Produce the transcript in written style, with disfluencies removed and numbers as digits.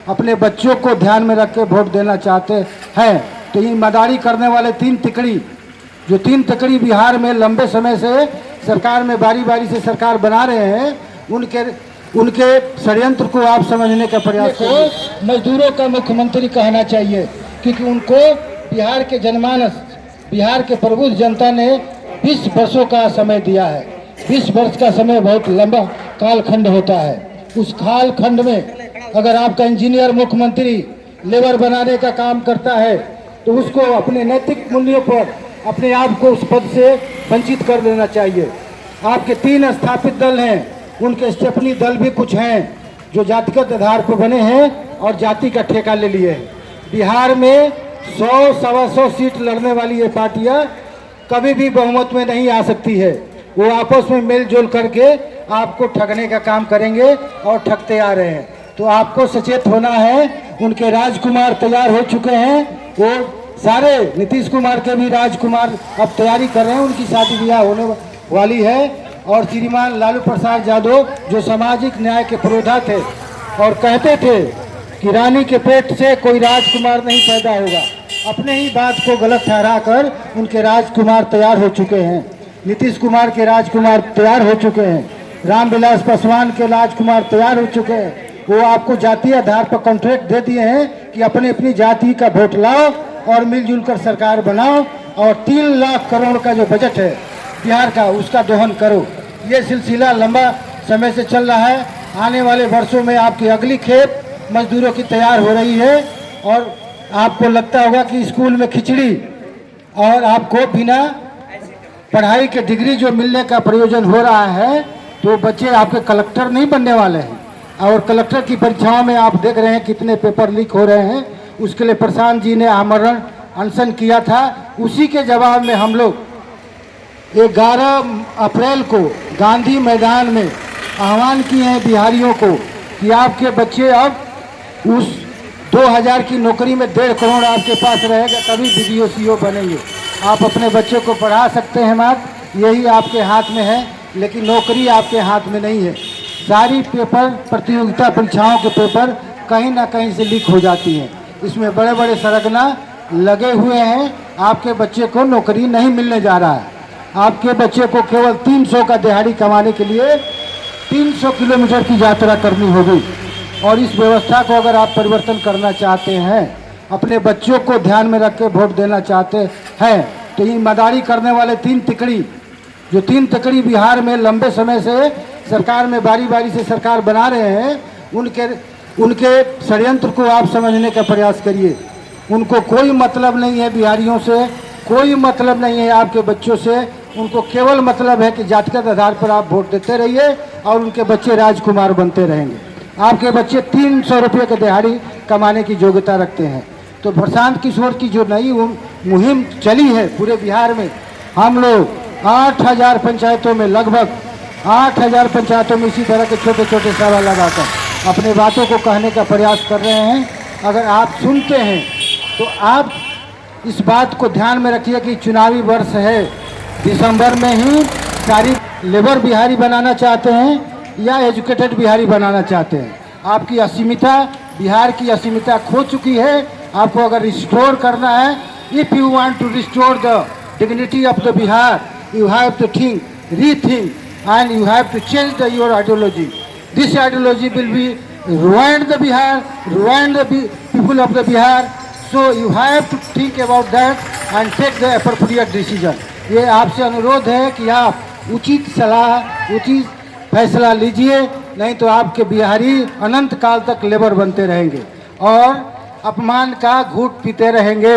अपने बच्चों को ध्यान में रख के वोट देना चाहते हैं तो ईमानदारी करने वाले तीन तिकड़ी बिहार में लंबे समय से सरकार में बारी बारी से सरकार बना रहे हैं, उनके षड्यंत्र को आप समझने का प्रयास करें। मजदूरों का मुख्यमंत्री कहना चाहिए क्योंकि उनको बिहार के जनमानस, बिहार के प्रबुद्ध जनता ने 20 वर्षों का समय दिया है। 20 वर्ष का समय बहुत लंबा कालखंड होता है। उस कालखंड में अगर आपका इंजीनियर मुख्यमंत्री लेबर बनाने का काम करता है तो उसको अपने नैतिक मूल्यों पर अपने आप को उस पद से वंचित कर लेना चाहिए। आपके 3 स्थापित दल हैं, उनके स्टेफनी दल भी कुछ हैं जो जातिगत आधार पर बने हैं और जाति का ठेका ले लिए हैं। बिहार में 100-125 सीट लड़ने वाली ये पार्टियां कभी भी बहुमत में नहीं आ सकती है। वो आपस में मेलजोल करके आपको ठगने का काम करेंगे और ठगते आ रहे हैं। तो आपको सचेत होना है। उनके राजकुमार तैयार हो चुके हैं, वो सारे नीतीश कुमार के भी राजकुमार अब तैयारी कर रहे हैं, उनकी शादी ब्याह होने वाली है। और श्रीमान लालू प्रसाद यादव जो सामाजिक न्याय के पुरोधा थे और कहते थे कि रानी के पेट से कोई राजकुमार नहीं पैदा होगा, अपने ही बात को गलत ठहरा कर उनके राजकुमार तैयार हो चुके हैं। नीतीश कुमार के राजकुमार तैयार हो चुके हैं, रामविलास पासवान के राजकुमार तैयार हो चुके हैं। वो आपको जातीय आधार पर कॉन्ट्रैक्ट दे दिए हैं कि अपने अपनी जाति का वोट लाओ और मिलजुल कर सरकार बनाओ और 3 लाख करोड़ का जो बजट है बिहार का उसका दोहन करो। ये सिलसिला लंबा समय से चल रहा है। आने वाले वर्षों में आपकी अगली खेप मजदूरों की तैयार हो रही है और आपको लगता होगा कि स्कूल में खिचड़ी और आपको बिना पढ़ाई के डिग्री जो मिलने का प्रयोजन हो रहा है तो बच्चे आपके कलेक्टर नहीं बनने वाले हैं। और कलेक्टर की परीक्षाओं में आप देख रहे हैं कितने पेपर लीक हो रहे हैं। उसके लिए प्रशांत जी ने आमरण अनशन किया था। उसी के जवाब में हम लोग 11 अप्रैल को गांधी मैदान में आह्वान किए हैं बिहारियों को कि आपके बच्चे अब उस 2000 की नौकरी में 1.5 करोड़ आपके पास रहेगा तभी BDO CO बनेंगे। आप अपने बच्चे को पढ़ा सकते हैं मात्र, यही आपके हाथ में है, लेकिन नौकरी आपके हाथ में नहीं है। सारी पेपर प्रतियोगिता परीक्षाओं के पेपर कहीं ना कहीं से लीक हो जाती हैं। इसमें बड़े बड़े सरगना लगे हुए हैं। आपके बच्चे को नौकरी नहीं मिलने जा रहा है। आपके बच्चे को केवल 300 का दिहाड़ी कमाने के लिए 300 किलोमीटर की यात्रा करनी होगी। और इस व्यवस्था को अगर आप परिवर्तन करना चाहते हैं, अपने बच्चों को ध्यान में रख के वोट देना चाहते हैं तो ईमानदारी करने वाले तीन तिकड़ी बिहार में लंबे समय से सरकार में बारी बारी से सरकार बना रहे हैं, उनके षड्यंत्र को आप समझने का प्रयास करिए। उनको कोई मतलब नहीं है बिहारियों से, कोई मतलब नहीं है आपके बच्चों से। उनको केवल मतलब है कि जातिगत आधार पर आप वोट देते रहिए और उनके बच्चे राजकुमार बनते रहेंगे। आपके बच्चे 300 रुपये के दिहाड़ी कमाने की योग्यता रखते हैं। तो प्रशांत किशोर की जो नई मुहिम चली है पूरे बिहार में, हम लोग 8000 पंचायतों में, लगभग 8000 पंचायतों में इसी तरह के छोटे छोटे सभा लगाकर अपने बातों को कहने का प्रयास कर रहे हैं। अगर आप सुनते हैं तो आप इस बात को ध्यान में रखिए कि चुनावी वर्ष है, दिसंबर में ही सारी लेबर बिहारी बनाना चाहते हैं या एजुकेटेड बिहारी बनाना चाहते हैं। आपकी अस्मिता, बिहार की अस्मिता खो चुकी है। आपको अगर रिस्टोर करना है, if you want to restore the dignity of the Bihar, you have to rethink, and you have to change your ideology. This ideology will be ruined the Bihar, ruined the people of the Bihar. So you have to think about that and take the appropriate decision. ये आपसे अनुरोध है कि आप उचित सलाह, उचित फैसला लीजिए, नहीं तो आपके बिहारी अनंत काल तक लेबर बनते रहेंगे और अपमान का घूंट पीते रहेंगे।